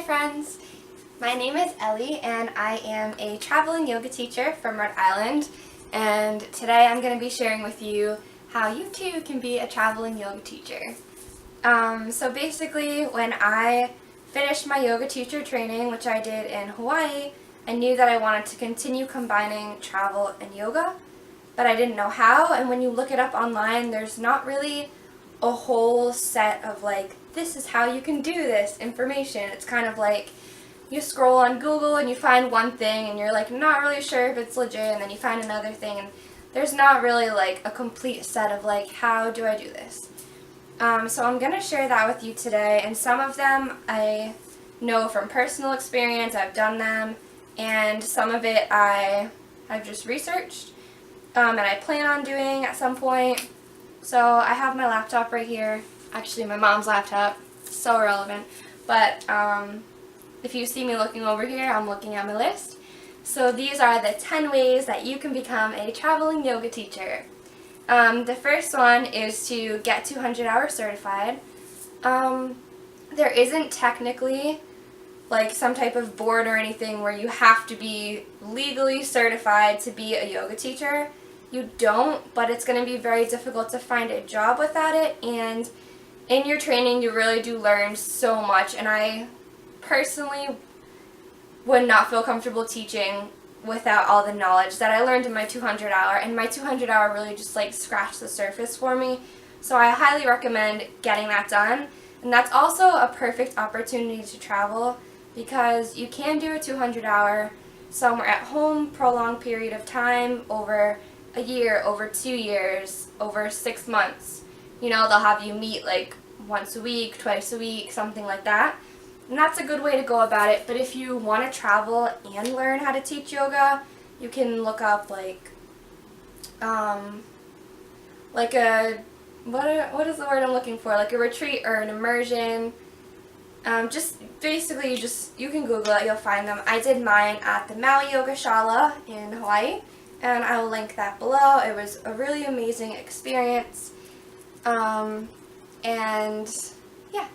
friends, my name is Ellie and I am a traveling yoga teacher from Rhode Island, and today I'm going to be sharing with you how you too can be a traveling yoga teacher. So basically, when I finished my yoga teacher training, which I did in Hawaii, I knew that I wanted to continue combining travel and yoga, but I didn't know how. And when you look it up online, there's not really a whole set of like, this is how you can do this information. It's kind of like you scroll on Google and you find one thing and you're like not really sure if it's legit, and then you find another thing and there's not really like a complete set of like, how do I do this? So I'm going to share that with you today, and some of them I know from personal experience, I've done them, and some of it I've just researched and I plan on doing at some point. So I have my laptop right here, actually my mom's laptop, so irrelevant, but if you see me looking over here, I'm looking at my list. So these are the 10 ways that you can become a traveling yoga teacher. The first one is to get 200 hours certified. There isn't technically like some type of board or anything where you have to be legally certified to be a yoga teacher. You don't, but it's going to be very difficult to find a job without it, and in your training you really do learn so much, and I personally would not feel comfortable teaching without all the knowledge that I learned in my 200 hour, and my 200 hour really just like scratched the surface for me. So I highly recommend getting that done, and that's also a perfect opportunity to travel because you can do a 200 hour somewhere at home, prolonged period of time, over a year, over 2 years, over 6 months. You know, they'll have you meet like once a week, twice a week, something like that. And that's a good way to go about it. But if you want to travel and learn how to teach yoga, you can look up like a, what is the word I'm looking for? Like a retreat or an immersion. Just basically, you can Google it, you'll find them. I did mine at the Maui Yoga Shala in Hawaii, and I will link that below. It was a really amazing experience. And yeah.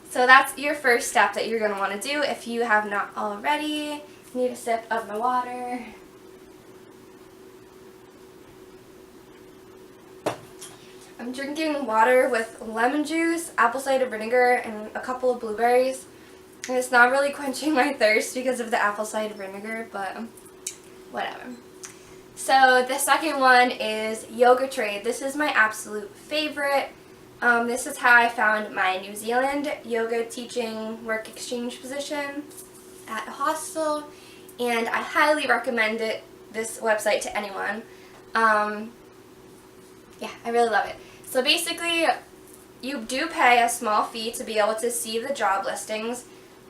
So that's your first step that you're going to want to do if you have not already. Need a sip of my water. I'm drinking water with lemon juice, apple cider vinegar, and a couple of blueberries. And it's not really quenching my thirst because of the apple cider vinegar, but whatever. So the second one is YogaTrade. This is my absolute favorite. This is how I found my New Zealand yoga teaching work exchange position at a hostel, and I highly recommend this website to anyone. Yeah, I really love it. So basically, you do pay a small fee to be able to see the job listings,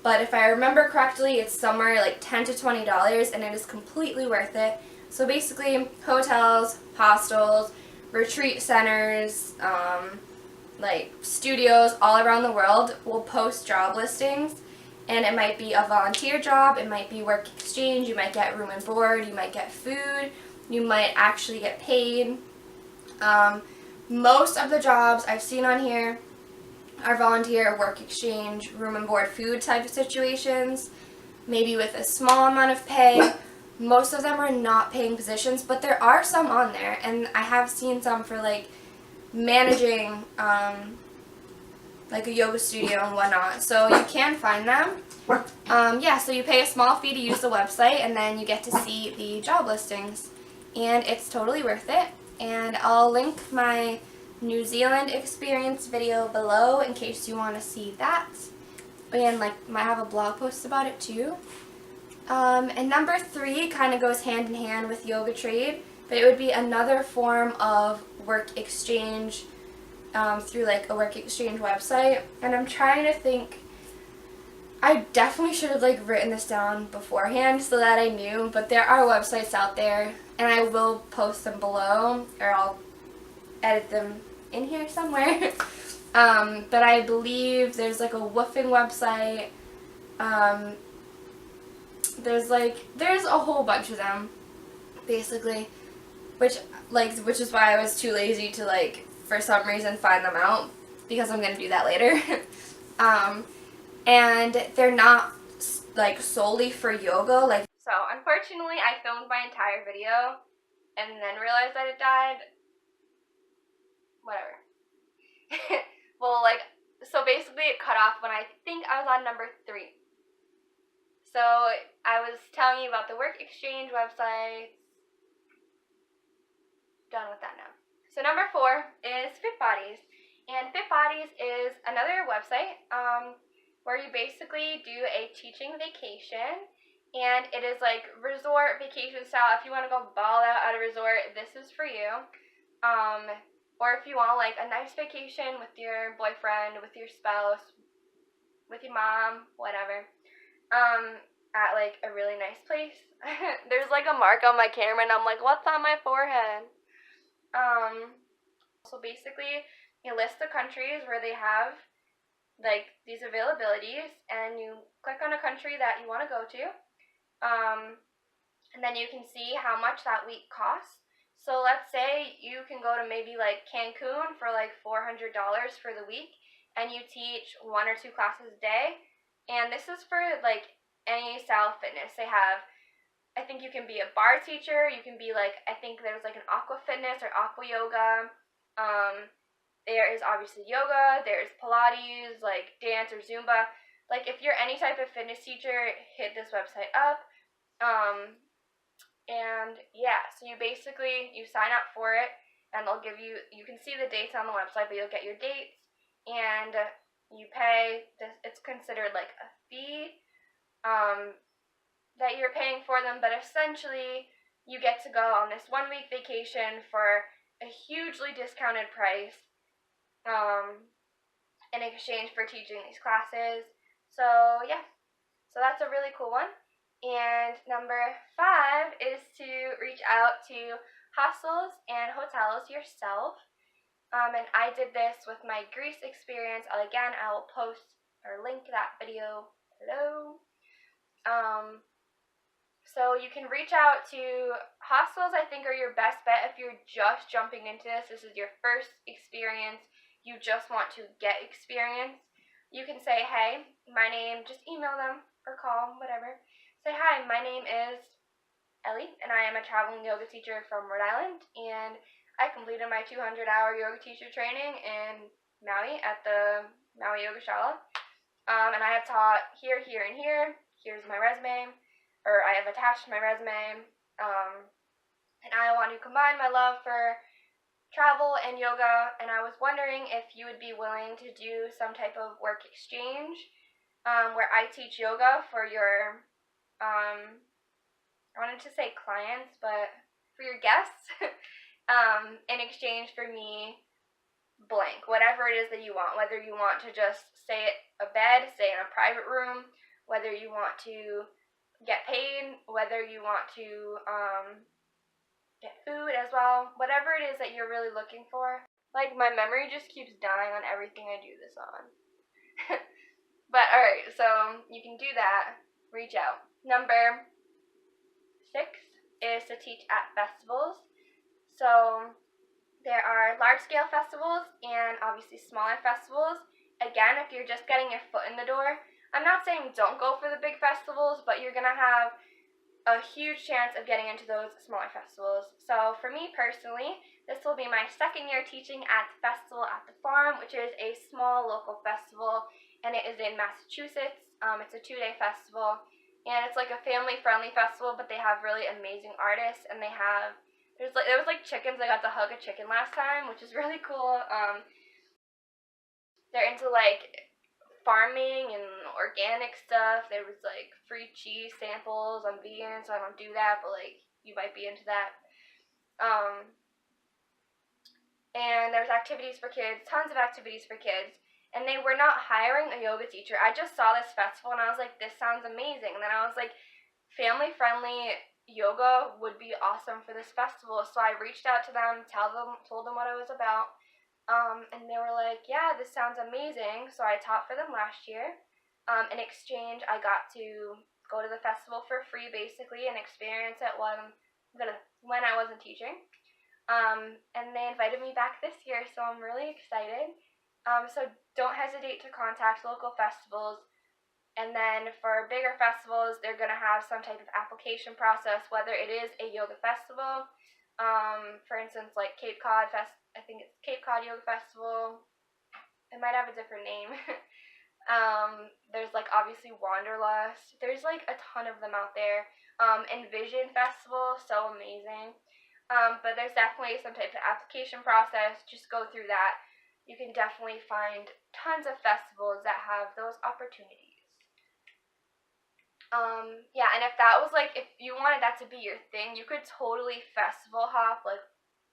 but if I remember correctly, it's somewhere like $10 to $20, and it is completely worth it. So basically, hotels, hostels, retreat centers, like studios all around the world will post job listings, and it might be a volunteer job, it might be work exchange, you might get room and board, you might get food, you might actually get paid. Most of the jobs I've seen on here are volunteer, work exchange, room and board, food type of situations, maybe with a small amount of pay. Most of them are not paying positions, but there are some on there, and I have seen some for like managing like a yoga studio and whatnot, so you can find them. Yeah, so you pay a small fee to use the website, and then you get to see the job listings, and it's totally worth it. And I'll link my New Zealand experience video below in case you want to see that, and like might have a blog post about it too. And number 3 kind of goes hand in hand with YogaTrade, but it would be another form of work exchange through like a work exchange website. And I'm trying to think, I definitely should have like written this down beforehand so that I knew, but there are websites out there, and I will post them below, or I'll edit them in here somewhere. But I believe there's like a woofing website. There's a whole bunch of them, basically, which is why I was too lazy to like for some reason find them out, because I'm gonna do that later. and they're not like solely for yoga. Like, so unfortunately I filmed my entire video and then realized that it died. Whatever. Well, like, so basically it cut off when I think I was on number 3. So I was telling you about the work exchange website. Done with that now. So number 4 is Fit Bodies. And Fit Bodies is another website where you basically do a teaching vacation. And it is like resort vacation style. If you want to go ball out at a resort, this is for you. Or if you want like a nice vacation with your boyfriend, with your spouse, with your mom, whatever, at like a really nice place. There's like a mark on my camera and I'm like, what's on my forehead? So basically you list the countries where they have like these availabilities and you click on a country that you want to go to. And then you can see how much that week costs. So let's say you can go to maybe like Cancun for like $400 for the week, and you teach 1 or 2 classes a day. And this is for like any style of fitness. They have, I think you can be a bar teacher, you can be like, I think there's like an aqua fitness or aqua yoga. There is obviously yoga, there's Pilates, like dance or Zumba. Like if you're any type of fitness teacher, hit this website up. And yeah, so you basically, you sign up for it and they'll give you, you can see the dates on the website, but you'll get your dates and you pay, it's considered like a fee that you're paying for them, but essentially you get to go on this 1 week vacation for a hugely discounted price in exchange for teaching these classes. So yeah, so that's a really cool one. And number 5 is to reach out to hostels and hotels yourself. And I did this with my Greece experience. Again, I will post or link that video below. So you can reach out to hostels. I think are your best bet if you're just jumping into this. This is your first experience. You just want to get experience. You can say, hey, my name, just email them or call, whatever. Say, hi, my name is Ellie, and I am a traveling yoga teacher from Rhode Island, and I completed my 200-hour yoga teacher training in Maui at the Maui Yoga Shala, and I have taught here, here, and here. Here's my resume, or I have attached my resume, and I want to combine my love for travel and yoga, and I was wondering if you would be willing to do some type of work exchange where I teach yoga for your I wanted to say clients, but for your guests, in exchange for me blank, whatever it is that you want, whether you want to just stay at a bed, stay in a private room, whether you want to get paid, whether you want to get food as well, whatever it is that you're really looking for. Like, my memory just keeps dying on everything I do this on. But alright, so you can do that. Reach out. Number 6 is to teach at festivals. So there are large-scale festivals and obviously smaller festivals. Again, if you're just getting your foot in the door, I'm not saying don't go for the big festivals, but you're going to have a huge chance of getting into those smaller festivals. So for me personally, this will be my 2nd year teaching at the Festival at the Farm, which is a small local festival, and it is in Massachusetts. It's a 2-day festival. And it's like a family-friendly festival, but they have really amazing artists, and there was like chickens. I got to hug a chicken last time, which is really cool. They're into like farming and organic stuff. There was like free cheese samples. I'm vegan, so I don't do that, but like you might be into that. And there's activities for kids, tons of activities for kids. And they were not hiring a yoga teacher. I just saw this festival and I was like, this sounds amazing. And then I was like, family-friendly yoga would be awesome for this festival. So I reached out to them, told them what it was about. And they were like, yeah, this sounds amazing. So I taught for them last year. In exchange, I got to go to the festival for free, basically, and experience it when I wasn't teaching. And they invited me back this year, so I'm really excited. So don't hesitate to contact local festivals. And then for bigger festivals, they're going to have some type of application process, whether it is a yoga festival. For instance, like Cape Cod Fest, I think it's Cape Cod Yoga Festival. It might have a different name. There's like obviously Wanderlust. There's like a ton of them out there. Envision Festival, so amazing. But there's definitely some type of application process. Just go through that. You can definitely find tons of festivals that have those opportunities. Yeah, and if that was like, if you wanted that to be your thing, you could totally festival hop like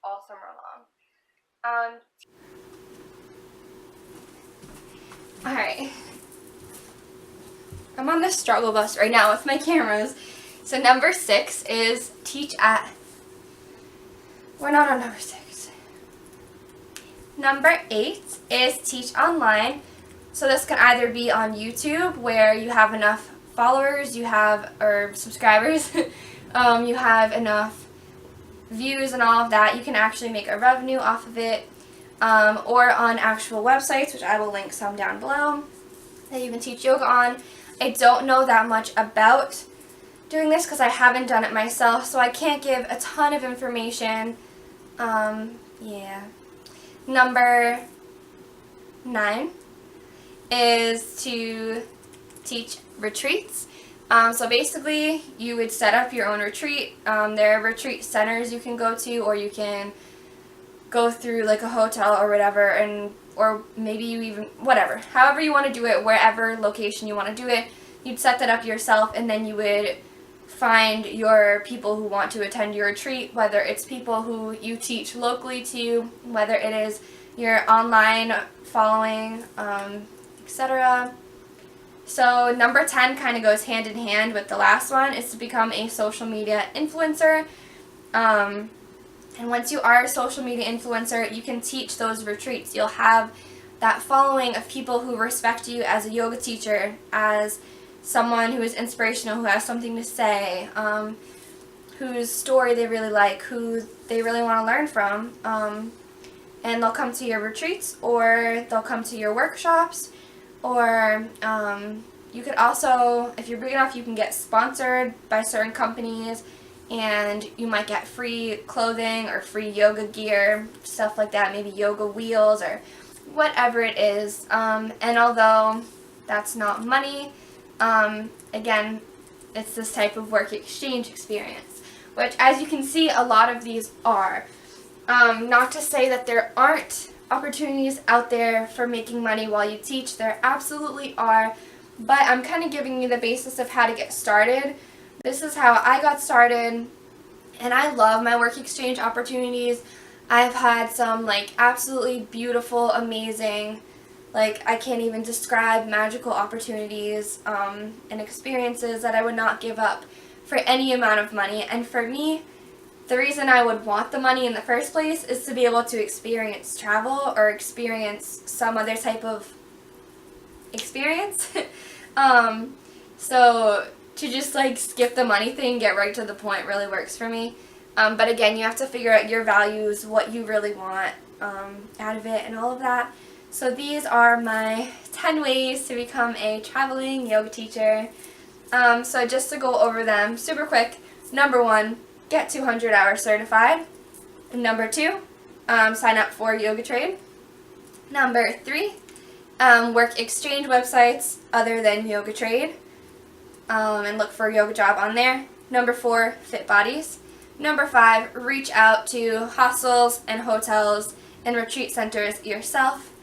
all summer long. Alright. I'm on the struggle bus right now with my cameras. So number 6 is teach at... We're not on number 6. Number 8 is teach online. So this can either be on YouTube where you have enough followers, or subscribers, you have enough views and all of that. You can actually make a revenue off of it. Or on actual websites, which I will link some down below, that you can teach yoga on. I don't know that much about doing this because I haven't done it myself, so I can't give a ton of information. Yeah. Number 9 is to teach retreats. So basically, you would set up your own retreat. There are retreat centers you can go to, or you can go through like a hotel or whatever, or maybe you even, whatever, however you want to do it, wherever location you want to do it, you'd set that up yourself, and then you would find your people who want to attend your retreat, whether it's people who you teach locally to, whether it is your online following, etc. So number 10 kind of goes hand in hand with the last one, is to become a social media influencer. And once you are a social media influencer, you can teach those retreats. You'll have that following of people who respect you as a yoga teacher, as someone who is inspirational, who has something to say, whose story they really like, who they really want to learn from. And they'll come to your retreats, or they'll come to your workshops, or you could also, if you're big enough, you can get sponsored by certain companies, and you might get free clothing or free yoga gear, stuff like that, maybe yoga wheels or whatever it is. And although that's not money, again, it's this type of work exchange experience, which, as you can see, a lot of these are. Not to say that there aren't opportunities out there for making money while you teach. There absolutely are, but I'm kind of giving you the basis of how to get started. This is how I got started, and I love my work exchange opportunities. I've had some like absolutely beautiful, amazing, like I can't even describe, magical opportunities and experiences that I would not give up for any amount of money. And for me, the reason I would want the money in the first place is to be able to experience travel or experience some other type of experience. So to just like skip the money thing, get right to the point really works for me. But again, you have to figure out your values, what you really want out of it, and all of that. So these are my 10 ways to become a traveling yoga teacher. So just to go over them super quick. Number 1, get 200 hours certified. Number 2, sign up for YogaTrade. Number 3, work exchange websites other than YogaTrade. And look for a yoga job on there. Number 4, fit bodies. Number 5, reach out to hostels and hotels and retreat centers yourself.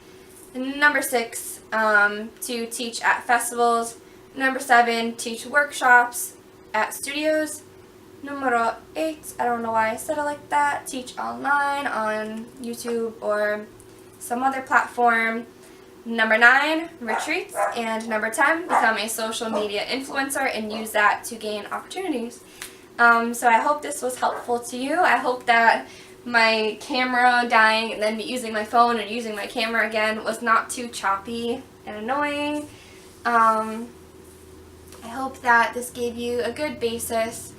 And number 6, to teach at festivals. Number 7, teach workshops at studios. Numero 8, I don't know why I said it like that, teach online on YouTube or some other platform. Number 9, retreats. And number 10, become a social media influencer and use that to gain opportunities. So I hope this was helpful to you. I hope that my camera dying and then me using my phone and using my camera again was not too choppy and annoying. I hope that this gave you a good basis,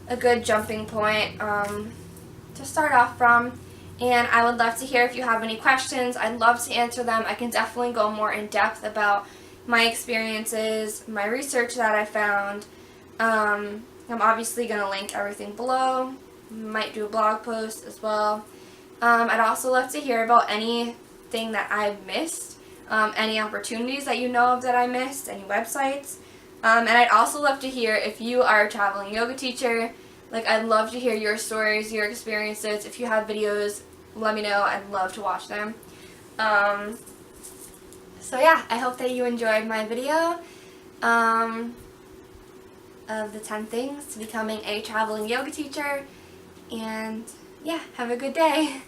a good jumping point to start off from. And I would love to hear if you have any questions. I'd love to answer them. I can definitely go more in depth about my experiences, my research that I found. I'm obviously going to link everything below. Might do a blog post as well. I'd also love to hear about anything that I've missed, any opportunities that you know of that I missed, any websites. And I'd also love to hear if you are a traveling yoga teacher. Like, I'd love to hear your stories, your experiences. If you have videos, let me know. I'd love to watch them. So yeah, I hope that you enjoyed my video of the 10 things to becoming a traveling yoga teacher. And yeah, have a good day.